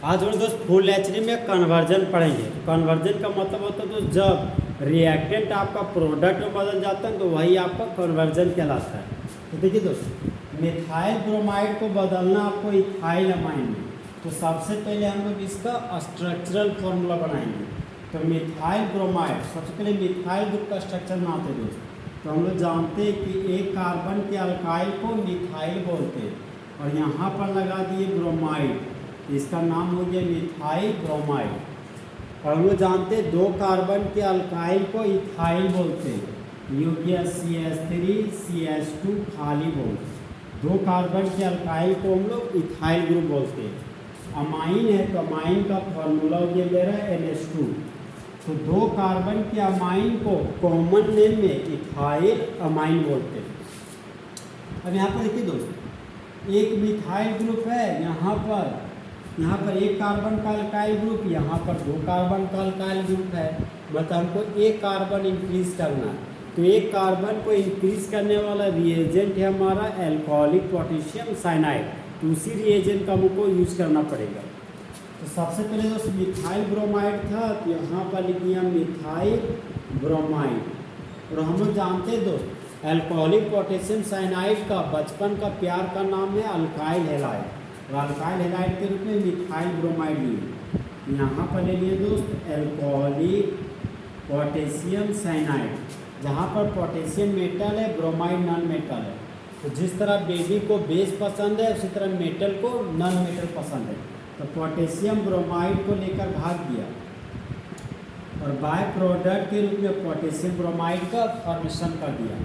आज हम दोस्त फुल एचडी में कन्वर्जन पढ़ेंगे। कन्वर्जन का मतलब होता है दोस्त जब रिएक्टेंट आपका प्रोडक्ट में बदल जाता है तो वही आपका कन्वर्जन कहलाता है। तो देखिए दोस्त मिथाइल ब्रोमाइड को बदलना आपको इथाइल अमाइन में, तो सबसे पहले हम लोग इसका स्ट्रक्चरल फॉर्मूला बनाएंगे। तो मिथाइल ब्रोमाइड सबसे पहले मिथाइल ग्रुप का स्ट्रक्चर बनाते हैं दोस्त। तो हम लोग जानते हैं कि एक कार्बन के अल्काइल को मिथाइल बोलते हैं और यहाँ पर लगा दिए ब्रोमाइड, इसका नाम हो गया मिथाइल ब्रोमाइड। और हम लोग जानते हैं दो कार्बन के अल्काइल को इथाइल बोलते हैं, ये हो गया CH3 CH2 खाली बोलते। दो कार्बन के अल्काइल को हम लोग इथाइल ग्रुप बोलते हैं। अमाइन है तो अमाइन का फॉर्मूला हो गया मेरा NH2। तो दो कार्बन के अमाइन को कॉमन नेम में इथाइल अमाइन बोलते हैं। अब यहाँ पर देखिए दोस्त एक मिथाइल ग्रुप है, यहाँ पर एक कार्बन का अल्काइल ग्रुप, यहाँ पर दो कार्बन का अल्काइल ग्रुप है। मतलब हमको एक कार्बन इंक्रीज करना है, तो एक कार्बन को इंक्रीज करने वाला रिएजेंट है हमारा अल्कोहलिक पोटेशियम साइनाइड। तो उसी रिएजेंट का हमको यूज करना पड़ेगा। तो सबसे पहले दोस्त मिथाइल ब्रोमाइड था, तो यहाँ पर लिख दिया मिथाइल ब्रोमाइड। और हम लोग जानते हैं दोस्त अल्कोहलिक पोटेशियम साइनाइड का बचपन का प्यार का नाम है अल्काइल हैलाइड, और अल्काइल हैलाइड के रूप में मिथाइल ब्रोमाइड लिए। यहाँ पर ले लिए दोस्त अल्कोहलिक पोटेशियम साइनाइड, जहाँ पर पोटेशियम मेटल है, ब्रोमाइड नॉन मेटल है। तो जिस तरह बेबी को बेस पसंद है उसी तरह मेटल को नॉन मेटल पसंद है। तो पोटेशियम ब्रोमाइड को लेकर भाग दिया और बाय प्रोडक्ट के रूप में पोटेशियम ब्रोमाइड का फॉर्मेशन कर दिया।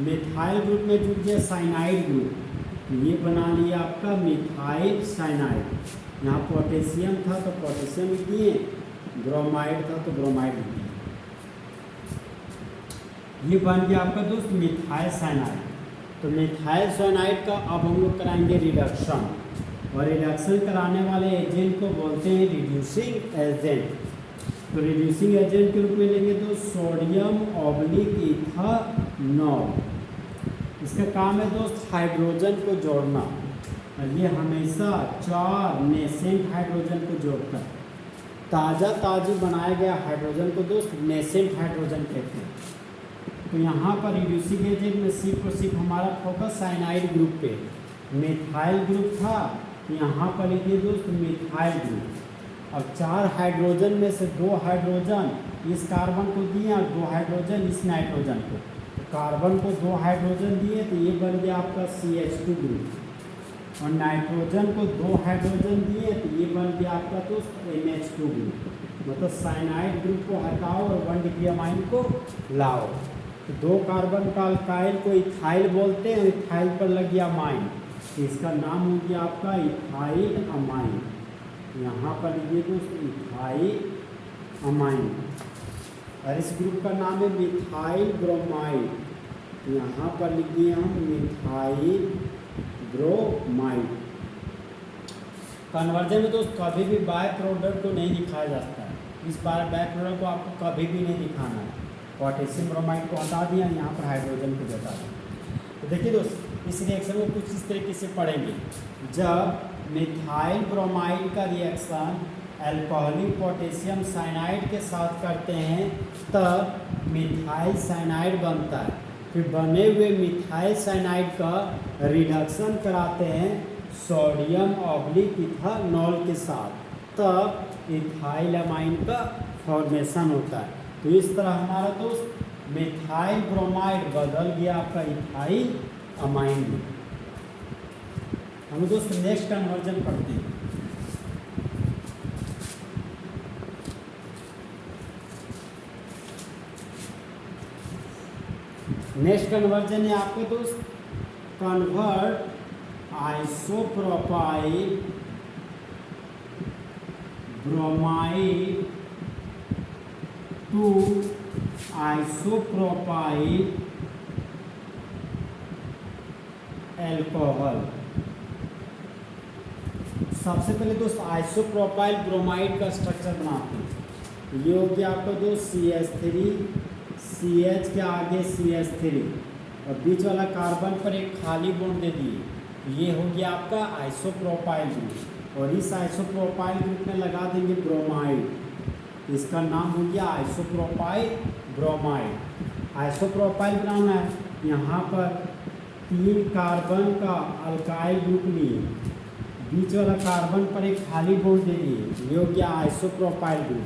मिथाइल ग्रुप में जुड़ गया साइनाइड ग्रुप, तो ये बना लिया आपका मिथाइल साइनाइड। यहाँ पोटेशियम था तो पोटेशियम लिख दिए, ब्रोमाइड था तो ब्रोमाइड लिख दिए। ये बन गया आपका दोस्त मिथाइल साइनाइड। तो मिथाइल साइनाइड का अब हम लोग कराएंगे रिडक्शन, और रिडक्शन कराने वाले एजेंट को बोलते हैं रिड्यूसिंग एजेंट। तो रिड्यूसिंग एजेंट के रूप में लेंगे तो सोडियम ऑब्लिक इथानॉल। इसका काम है दोस्त हाइड्रोजन को जोड़ना, और ये हमेशा 4 नेसेंट हाइड्रोजन को जोड़ता है। ताज़ा बनाया गया हाइड्रोजन को दोस्त नेसेंट हाइड्रोजन कहते हैं। तो यहाँ पर रिड्यूसिंग एजेंट में सिर्फ और सिर्फ हमारा फोकस साइनाइड ग्रुप पे। मिथाइल ग्रुप था, यहाँ पर लिखिए दोस्त मिथाइल ग्रुप। अब 4 हाइड्रोजन में से 2 हाइड्रोजन इस कार्बन को दिए और 2 हाइड्रोजन इस नाइट्रोजन को। तो कार्बन को 2 हाइड्रोजन दिए तो ये बन गया आपका CH2 ग्रुप, और नाइट्रोजन को 2 हाइड्रोजन दिए तो ये बन गया आपका दोस्त NH2 ग्रुप। मतलब साइनाइड ग्रुप को हटाओ और 1 डिग्री अमाइन को लाओ। तो 2 कार्बन का अल्काइल को इथाइल बोलते हैं, इथाइल पर लग गया अमाइन, तो इसका नाम हो गया आपका इथाइल अमाइन। यहाँ पर लिखिए दोस्त इथाइल अमाइन। और इस ग्रुप का नाम है मिथाइल ब्रोमाइड, यहाँ पर लिखिए हम मिथाइल ब्रोमाइड। कन्वर्जन में दोस्त कभी भी बाय प्रोडक्ट को नहीं दिखाया जाता है। इस बार बाय प्रोडक्ट को आपको कभी भी नहीं दिखाना है। पोटेशियम ब्रोमाइड को हटा दिया, यहाँ पर हाइड्रोजन को बता दिया। तो देखिए दोस्त इस रिएक्शन को कुछ इस तरीके से पढ़ेंगे। जब मिथाइल ब्रोमाइड का रिएक्शन अल्कोहलिक पोटेशियम साइनाइड के साथ करते हैं तब मिथाइल साइनाइड बनता है। फिर बने हुए मिथाइल साइनाइड का रिडक्शन कराते हैं सोडियम ऑब्लिक इथानॉल के साथ, तब इथाइल अमाइन का फॉर्मेशन होता है। तो इस तरह हमारा दोस्त मिथाइल ब्रोमाइड बदल गया आपका इथाइल अमाइन में। हम दोस्त नेक्स्ट कन्वर्जन पढ़ते हैं। नेक्स्ट कन्वर्जन है आपके दोस्त convert isopropyl bromide to isopropyl alcohol. सबसे पहले दोस्त आइसोप्रोपाइल ब्रोमाइड का स्ट्रक्चर बनाते हैं। ये हो गया आपका दोस्त CH3, CH के आगे CH3 और बीच वाला कार्बन पर एक खाली बॉन्ड दे दिए, ये हो गया आपका आइसोप्रोपाइल ग्रुप। और इस आइसोप्रोपाइल ग्रुप में लगा देंगे ब्रोमाइड। इसका नाम हो गया आइसोप्रोपाइल ब्रोमाइड। आइसोप्रोपाइल बनाना है, यहाँ पर 3 कार्बन का अल्काइल ग्रुप लिए, बीच वाला कार्बन पर एक खाली बॉन्ड दे दिए, ये हो गया आइसोप्रोपाइल ग्रुप।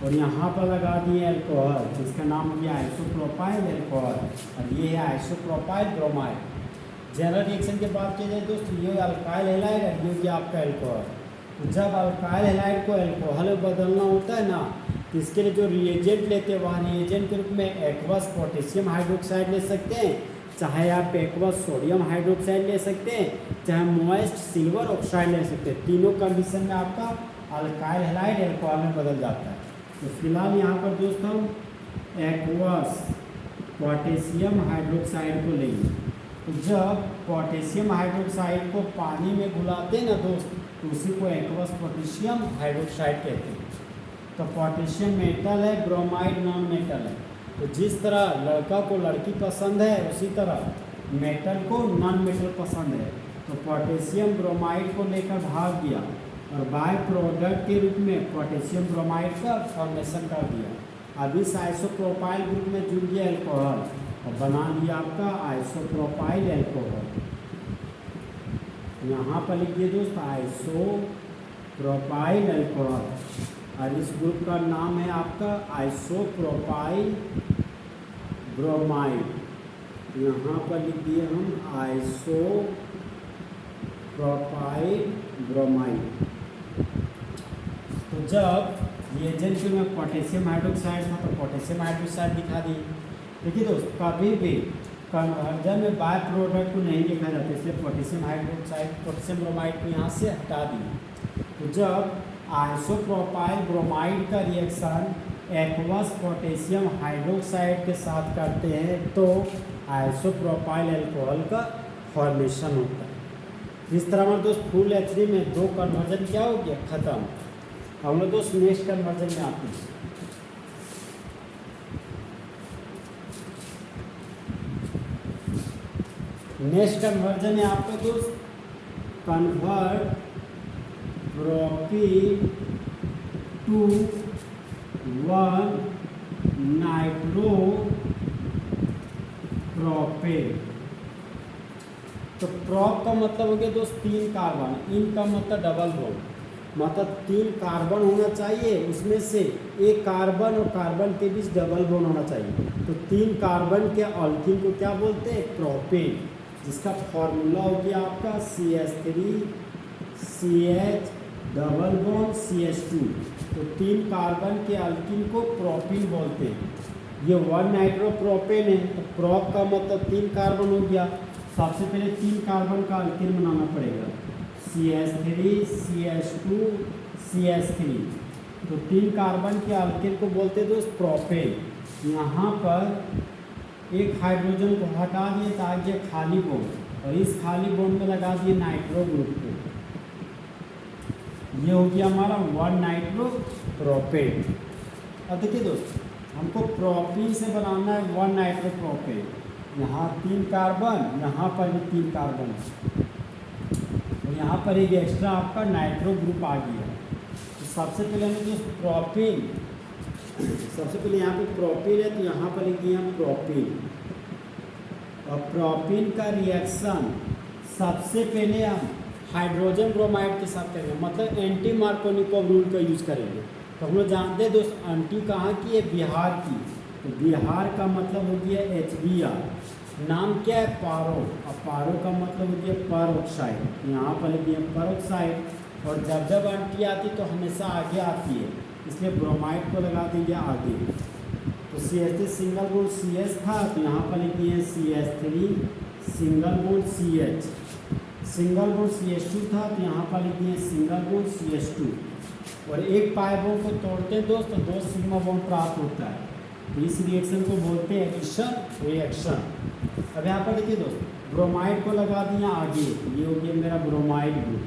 और यहाँ पर लगा दिए अल्कोहल, जिसका नाम हो गया आइसोप्रोपाइल अल्कोहल, और ये है आइसोप्रोपाइल ब्रोमाइड। जनरल रिएक्शन की बात की जाए दोस्तों, ये अल्काइल हैलाइड है, ये हो गया आपका अल्कोहल। तो जब अल्काइल हैलाइड को अल्कोहल में बदलना होता है ना, तो इसके लिए जो रिएजेंट लेते हैं वहाँ रिएजेंट के रूप में एक्वस पोटेशियम हाइड्रोक्साइड ले सकते हैं, चाहे आप एक्वस सोडियम हाइड्रोक्साइड ले सकते हैं, चाहे मॉइस्ट सिल्वर ऑक्साइड ले सकते हैं। तीनों कंडीशन में आपका अल्काइल हैलाइड अल्कोहल में बदल जाता है। तो फिलहाल यहाँ पर दोस्तों एक्वस पोटेशियम हाइड्रोक्साइड को लेंगे। तो जब पोटेशियम हाइड्रोक्साइड को पानी में घुलाते हैं ना दोस्त, तो उसी को एक्वस पोटेशियम हाइड्रोक्साइड कहते हैं। तो पोटेशियम मेटल है, ब्रोमाइड नॉन मेटल है। तो जिस तरह लड़का को लड़की पसंद है, उसी तरह मेटल को नॉन मेटल पसंद है। तो पोटेशियम ब्रोमाइड को लेकर भाग दिया और बाय प्रोडक्ट के रूप में पोटेशियम ब्रोमाइड का फॉर्मेशन कर दिया। अब इस आइसोप्रोपाइल ग्रुप में जुड़ गया अल्कोहल और बना लिया आपका आइसोप्रोपाइल अल्कोहल। यहाँ पर लिखिए दोस्त आइसोप्रोपाइल अल्कोहल, और इस ग्रुप का नाम है आपका आइसोप्रोपाइल ब्रोमाइड। यहाँ पर लिख दिए हम आइसोप्रोपाइल ब्रोमाइड। तो जब रिएजेंट में पोटेशियम हाइड्रोक्साइड था तो पोटेशियम हाइड्रोक्साइड दिखा दिए। देखिए दोस्त, कभी भी कन्वर्जन में बाय प्रोडक्ट को नहीं लिखा जाता, इसलिए पोटेशियम हाइड्रोक्साइड पोटेशियम ब्रोमाइड को यहाँ से हटा दिए। तो जब आइसोप्रोपाइल ब्रोमाइड का रिएक्शन एक्वस पोटेशियम हाइड्रोक्साइड के साथ करते हैं तो आइसोप्रोपाइल अल्कोहल का फॉर्मेशन होता है। इस तरह हमारे दोस्त फुल H3 में 2 कन्वर्जन क्या हो गया, खत्म। हम लोग दोस्त नेक्स्ट कन्वर्जन में आते हैं। नेक्स्ट कन्वर्जन है आपका दोस्त कन्वर्ट प्रोपीन टू 1-नाइट्रोप्रोपेन। तो प्रोप का मतलब हो गया दोस्त 3 कार्बन, इन का मतलब डबल बॉन्ड, मतलब 3 कार्बन होना चाहिए, उसमें से एक कार्बन और कार्बन के बीच डबल बॉन्ड होना चाहिए। तो 3 कार्बन के अल्कीन को क्या बोलते हैं, प्रोपेन, जिसका फॉर्मूला हो गया आपका CH3CH डबल बॉन्ड CH2। तो 3 कार्बन के अल्कीन को प्रोपीन बोलते हैं। ये 1-नाइट्रोप्रोपेन है, तो प्रोप का मतलब 3 कार्बन हो गया। सबसे पहले 3 कार्बन का अल्कीन बनाना पड़ेगा, CH3CH2 CH3। तो 3 कार्बन के अल्कीन को बोलते हैं दोस्त प्रोपेन। यहाँ पर एक हाइड्रोजन को हटा दिए ताकि खाली बॉन्ड, और इस खाली बॉन्ड में लगा दिए नाइट्रो ग्रुप को। ये हो गया हमारा 1-नाइट्रोप्रोपेन। अब देखिए दोस्त, हमको प्रोपीन से बनाना है 1-नाइट्रोप्रोपेन। यहाँ 3 कार्बन, यहाँ पर भी 3 कार्बन, और यहाँ पर एक एक्स्ट्रा आपका नाइट्रो ग्रुप आ गया। तो सबसे पहले हमें दोस्त प्रोपीन, सबसे पहले यहाँ पे प्रोपीन है तो यहाँ पर लिख दिया हम प्रोपीन। और प्रोपीन का रिएक्शन सबसे पहले हम हाइड्रोजन ब्रोमाइड के साथ करेंगे, मतलब एंटी मार्कोनिकोव रूल का यूज़ करेंगे। तो हम लोग जानते हैं दोस्त एंटी कहाँ की है, बिहार की। तो बिहार का मतलब हो गया HBr, नाम क्या है, पारो, और पारो का मतलब हो गया पर ऑक्साइड, यहाँ पर लिख दिया पर ऑक्साइड। और जब जब एंटी आती तो हमेशा आगे आती है, इसलिए ब्रोमाइड को लगा देंगे आगे। तो CH3 सिंगल बॉन्ड CH था, तो यहाँ पर लिख दिए CH3 single bond CH। Single bond CH2 था, तो यहाँ पर लिख दिए सिंगल बॉन्ड CH2। और एक पाई बॉन्ड को तोड़ते हैं दोस्त तो 2 सिग्मा बॉन्ड प्राप्त होता है। तो इस रिएक्शन को बोलते हैं एडिशन रिएक्शन। अब यहाँ पर देखिए दोस्त, ब्रोमाइड को लगा दिया आगे, ये हो गया मेरा ब्रोमाइड ग्रुप,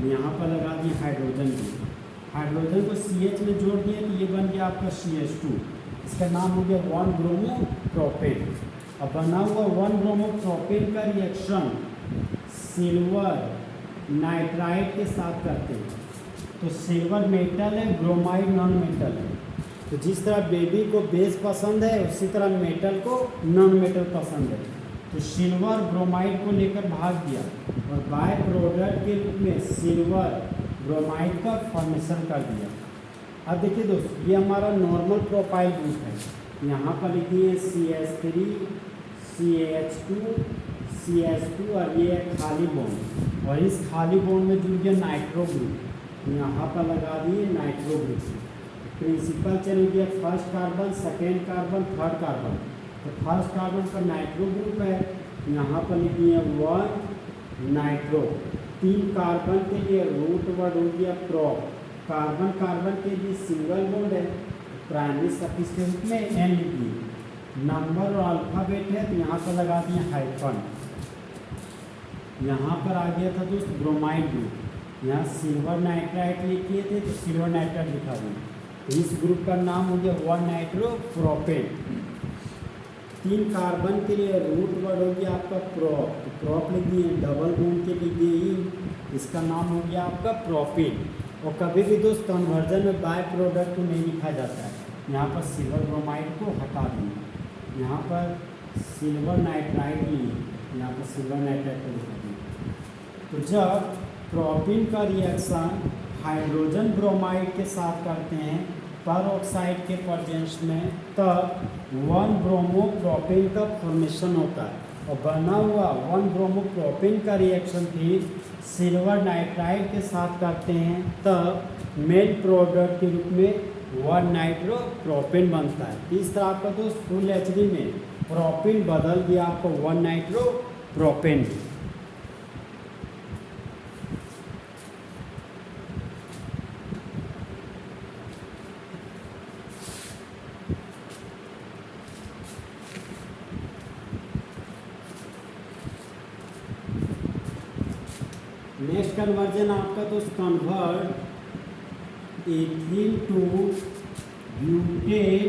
यहाँ पर लगा दिए हाइड्रोजन ग्रुप। हाइड्रोजन को CH में जोड़ दिए तो ये बन गया आपका CH2, इसका नाम हो गया 1-ब्रोमोप्रोपेन। अब बना हुआ 1-ब्रोमोप्रोपेन का रिएक्शन सिल्वर नाइट्राइट के साथ करते हैं। तो सिल्वर मेटल है, ब्रोमाइड नॉन मेटल है। तो जिस तरह बेबी को बेस पसंद है उसी तरह मेटल को नॉन मेटल पसंद है। तो सिल्वर ब्रोमाइड को लेकर भाग दिया और बाय प्रोडक्ट के रूप में सिल्वर ब्रोमाइड का फॉर्मेशन कर दिया। अब देखिए दोस्तों, ये हमारा नॉर्मल प्रोफाइल ग्रुप है। यहाँ पर लिखिए CH3 CH2 CH2 और ये है खाली बॉन्ड, और इस खाली बॉन्ड में जुड़ गया नाइट्रो ग्रुप। यहाँ पर लगा दिए नाइट्रो ग्रुप। प्रिंसिपल चल गया first carbon, second carbon, third carbon. तो फर्स्ट कार्बन पर नाइट्रो ग्रुप है, यहाँ पर लिखिए 1 नाइट्रो। 3 कार्बन के लिए रूट वर्ड हो गया प्रोप। कार्बन कार्बन के लिए सिंगल बॉन्ड है, प्राइमरी सफिक्स के रूप में N लिखिए। नंबर और अल्फ़ाबेट है तो यहाँ पर लगा दिए हाइफन। यहाँ पर आ गया था दोस्त ब्रोमाइड ग्रुप। यहाँ सिल्वर नाइट्राइट लिखे थे तो सिल्वर नाइट्राइट लिखा दिया। इस ग्रुप का नाम हो गया 1 नाइट्रो प्रोपेन। 3 कार्बन के लिए रूट वर्ड हो गया आपका प्रोप। तो प्रोप लिख दिए, डबल बॉन्ड के लिख दिए, इसका नाम हो गया आपका प्रोपिन। और कभी भी दोस्त कन्वर्जन में बाय प्रोडक्ट को नहीं लिखा जाता है। यहाँ पर सिल्वर ब्रोमाइड को हटा दिए, यहाँ पर सिल्वर नाइट्राइट लिए, यहाँ पर सिल्वर नाइट्राइट को लिखा दिए। तो जब प्रोपिन का रिएक्शन हाइड्रोजन ब्रोमाइड के साथ करते हैं पर ऑक्साइड के प्रेजेंस में, तब 1 ब्रोमो प्रोपिन का फॉर्मेशन होता है। और बना हुआ 1 ब्रोमो प्रोपिन का रिएक्शन फिर सिल्वर नाइट्राइड के साथ करते हैं, तब मेन प्रोडक्ट के रूप में 1 नाइट्रो प्रोपिन बनता है। इस तरह आपका दोस्त फुल एचडी में प्रोपिन बदल दिया आपको 1 नाइट्रो प्रोपिन। नेक्स्ट कन्वर्जन आपका दोस्त कन्वर्ट एथीन टू ब्यूटेन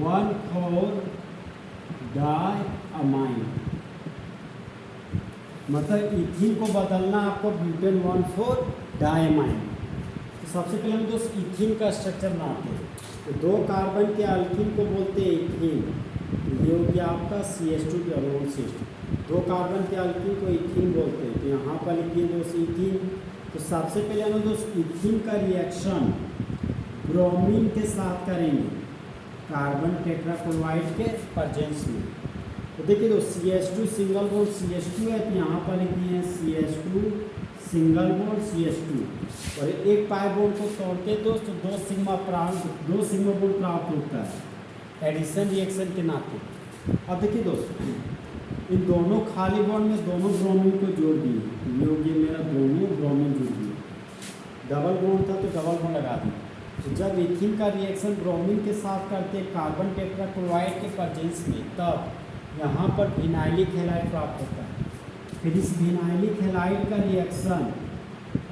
1,4-डाइअमाइन। मतलब इथीन को बदलना आपको ब्यूटेन 1,4-डाइअमाइन। तो सबसे पहले हम दोस्त इथीन का स्ट्रक्चर बनाते हैं। तो 2 कार्बन के अल्कीन को बोलते हैं इथीन। ये हो गया आपका CH2 डबल सिस्ट। 2 कार्बन के अल्कीन को इथीन बोलते हैं। तो यहाँ पर लिखिए दोस्त इथीन। तो सबसे पहले हम दोस्त इथीन का रिएक्शन ब्रोमीन के साथ करेंगे कार्बन टेट्राक्लोराइड के प्रेजेंस में। तो देखिए दोस्त CH2 सिंगल बॉन्ड CH2 है, तो यहाँ पर लिखिए CH2 सिंगल बॉन्ड CH2, और एक पाई बॉन्ड को तोड़ते दोस्त 2 सिग्मा बॉन्ड प्राप्त होता है एडिशन रिएक्शन के नाते। अब देखिए दोस्त, इन दोनों खाली बॉन्ड में दोनों ब्रोमीन को जोड़ दिए। ये हो गया मेरा दोनों ब्रोमीन जुड़ दिए। डबल बॉन्ड था तो डबल बॉन्ड लगा दिए। तो जब इथीन का रिएक्शन ब्रोमीन के साथ करते कार्बन टेट्राक्लोराइड के प्रेजेंस में, तब यहाँ पर विनाइलिक हैलाइड प्राप्त होता है। फिर इस विनाइलिक हैलाइड का रिएक्शन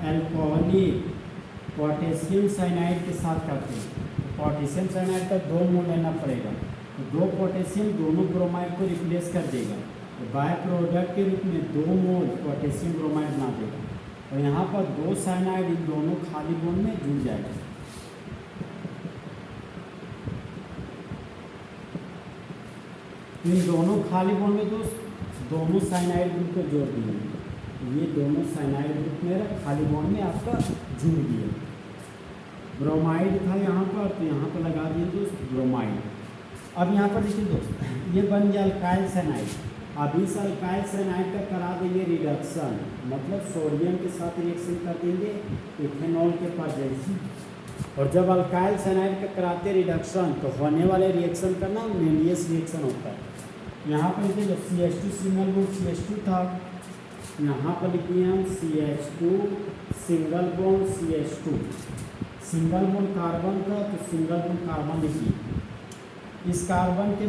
अल्कोहलिक पोटेशियम साइनाइड के साथ करते हैं। तो पोटेशियम साइनाइड का 2 मोल लेना पड़ेगा। तो 2 पोटेशियम दोनों ब्रोमाइड को रिप्लेस कर देगा। तो बाय प्रोडक्ट के रूप में 2 मोल पोटेशियम ब्रोमाइड बना देगा, और यहाँ पर 2 साइनाइड इन दोनों खाली बॉन्ड में जुड़ जाएगा। इन दोनों खाली बॉन्ड में दोनों साइनाइड ग्रुप को जोड़ दिए। ये दोनों साइनाइड ग्रुप मेरा खाली बॉन्ड में आपका जुड़ दिया। ब्रोमाइड था यहाँ पर, तो यहाँ पर लगा दिए दोस्त ब्रोमाइड। अब यहाँ पर देखिए दोस्त, ये बन गया अल्काइल साइनाइड। अब इस अल्काइल साइनाइड का करा देंगे रिडक्शन, मतलब सोडियम के साथ रिएक्शन कर देंगे इथेनॉल के प्रेजेंस में। और जब अल्काइल साइनाइड का कराते रिडक्शन, तो होने वाले रिएक्शन का नाम मेलियस रिएक्शन होता है। यहाँ पर देखिए CH2 सिंगल बॉन्ड CH2 था, यहाँ पर लिखिए हम CH2 single bond CH2। Single bond carbon था तो सिंगल बॉन्ड कार्बन लिखिए। इस कार्बन के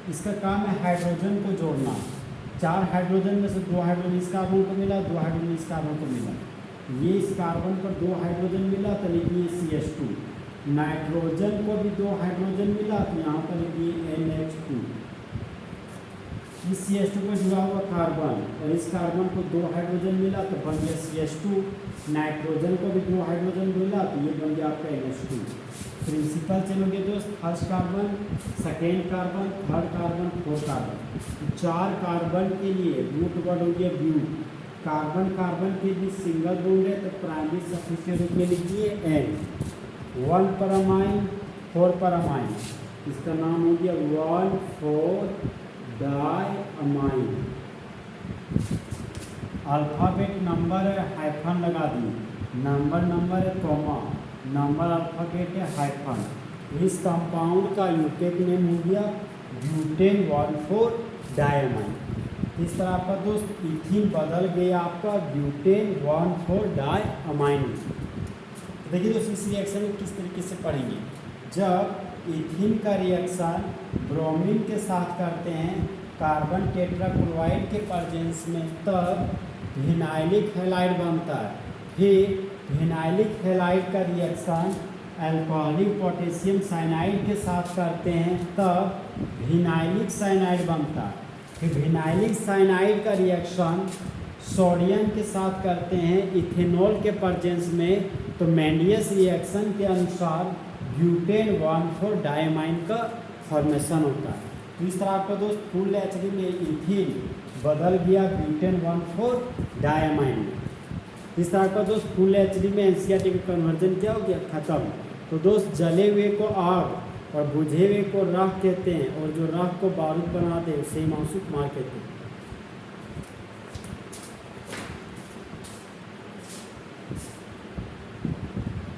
इसका काम है हाइड्रोजन को जोड़ना। 4 हाइड्रोजन में से 2 हाइड्रोजन इस कार्बन को मिला, 2 हाइड्रोजन इस कार्बन को मिला। ये इस कार्बन पर 2 हाइड्रोजन मिला तो लिखिए CH2। नाइट्रोजन को भी 2 हाइड्रोजन मिला तो यहाँ पर लिखिए NH2। इस CH2 को जुड़ा हुआ कार्बन और इस कार्बन को 2 हाइड्रोजन मिला तो बन गया CH2। नाइट्रोजन को भी 2 हाइड्रोजन मिला तो ये बन गया आपका NH2। प्रिंसिपल चलोगे दोस्त, first carbon, second carbon, third carbon, fourth carbon. 4 carbon के लिए रूट वर्ड हो गया ब्यूट। कार्बन कार्बन के लिए सिंगल बॉन्ड है तो प्राइमरी सफिक्स के रूप में लिखिए N। 1 पर अमाइन, 4 पर अमाइन, इसका नाम हो गया 1,4-डाइअमाइन। अल्फ़ाबेट नंबर है, हाइफन लगा दी, नंबर है कॉमा, नंबर अल्फ़ाबेट है हाइफन। इस कंपाउंड का यूटेक नेम हो गया ब्यूटेन 1,4-डाइअमाइन। इस तरह आपका दोस्त इथीन बदल गया आपका ब्यूटेन 1,4-डाइअमाइन। देखिए दोस्त इस रिएक्शन में किस तरीके से पढ़ेंगे। जब इथीन का रिएक्शन ब्रोमीन के साथ करते हैं कार्बन टेट्राक्लोराइड के प्रेजेंस में, तब विनाइलिक हैलाइड बनता है। फिर विनाइलिक हैलाइड का रिएक्शन अल्कोहलिक पोटेशियम साइनाइड के साथ करते हैं, तब विनाइलिक साइनाइड बनता है। फिर विनाइलिक साइनाइड का रिएक्शन सोडियम के साथ करते हैं इथेनॉल के प्रेजेंस में, तो मेंडियस रिएक्शन के अनुसार ब्यूटेन 1,4-डाइअमाइन का फॉर्मेशन होता है। तो इस तरह आपका दोस्त फुल एचडी में इथीन बदल गया ब्यूटेन 1,4-डाइअमाइन में। इस तरह का दोस्त फुल एचडी में एनसीईआरटी का कन्वर्जन क्या हो गया, खत्म। तो दोस्त जले हुए को आग और बुझे हुए को राख कहते हैं, और जो राख को बारूद बनाते हैं उसे हिमांशु कुमार कहते हैं।